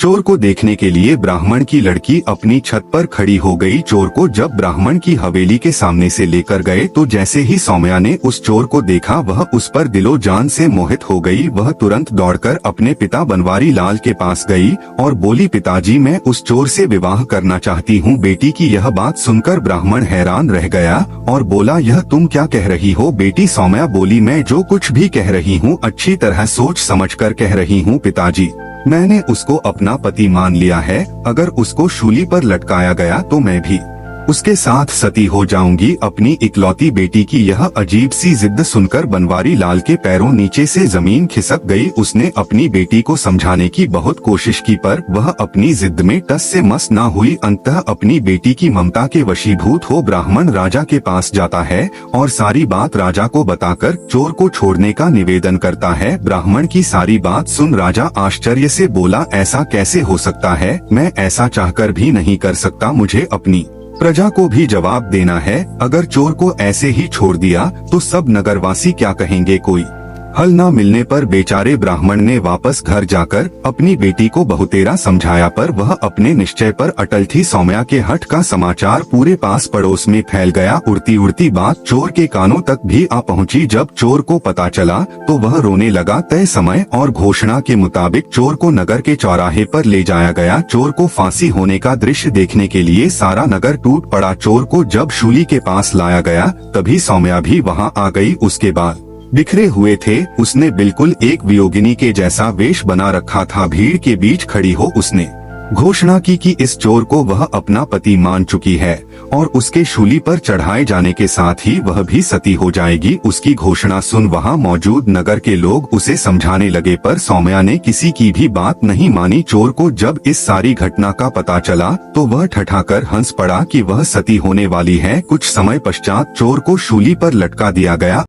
चोर को देखने के लिए ब्राह्मण की लड़की अपनी छत पर खड़ी हो गई। चोर को जब ब्राह्मण की हवेली के सामने से लेकर गए तो जैसे ही सौम्या ने उस चोर को देखा वह उस पर दिलो जान से मोहित हो गई। वह तुरंत दौड़कर अपने पिता बनवारी लाल के पास गई और बोली, पिताजी मैं उस चोर से विवाह करना चाहती हूँ। बेटी की यह बात सुनकर ब्राह्मण हैरान रह गया और बोला, यह तुम क्या कह रही हो बेटी? सौम्या बोली, मैं जो कुछ भी कह रही हूँ अच्छी तरह सोच समझ कर कह रही हूँ पिताजी। मैंने उसको अपना पति मान लिया है। अगर उसको शूली पर लटकाया गया तो मैं भी उसके साथ सती हो जाऊंगी। अपनी इकलौती बेटी की यह अजीब सी जिद सुनकर बनवारी लाल के पैरों नीचे से जमीन खिसक गई। उसने अपनी बेटी को समझाने की बहुत कोशिश की पर वह अपनी जिद में टस से मस न हुई। अंततः अपनी बेटी की ममता के वशीभूत हो ब्राह्मण राजा के पास जाता है और सारी बात राजा को बताकर चोर को छोड़ने का निवेदन करता है। ब्राह्मण की सारी बात सुन राजा आश्चर्य से बोला, ऐसा कैसे हो सकता है? मैं ऐसा चाहकर भी नहीं कर सकता। मुझे अपनी प्रजा को भी जवाब देना है। अगर चोर को ऐसे ही छोड़ दिया तो सब नगरवासी क्या कहेंगे? कोई हल न मिलने पर बेचारे ब्राह्मण ने वापस घर जाकर अपनी बेटी को बहुतेरा समझाया पर वह अपने निश्चय पर अटल थी। सौम्या के हठ का समाचार पूरे पास पड़ोस में फैल गया। उड़ती उड़ती बात चोर के कानों तक भी आ पहुंची। जब चोर को पता चला तो वह रोने लगा। तय समय और घोषणा के मुताबिक चोर को नगर के चौराहे पर ले जाया गया। चोर को फांसी होने का दृश्य देखने के लिए सारा नगर टूट पड़ा। चोर को जब शूली के पास लाया गया तभी सौम्या भी वहां आ गई। उसके बाद बिखरे हुए थे। उसने बिल्कुल एक वियोगिनी के जैसा वेश बना रखा था। भीड़ के बीच खड़ी हो उसने घोषणा की कि इस चोर को वह अपना पति मान चुकी है और उसके शूली पर चढ़ाए जाने के साथ ही वह भी सती हो जाएगी। उसकी घोषणा सुन वहां मौजूद नगर के लोग उसे समझाने लगे पर सौम्या ने किसी की भी बात नहीं मानी। चोर को जब इस सारी घटना का पता चला तो वह ठठाकर हंस पड़ा कि वह सती होने वाली है। कुछ समय पश्चात चोर को शूली पर लटका दिया गया।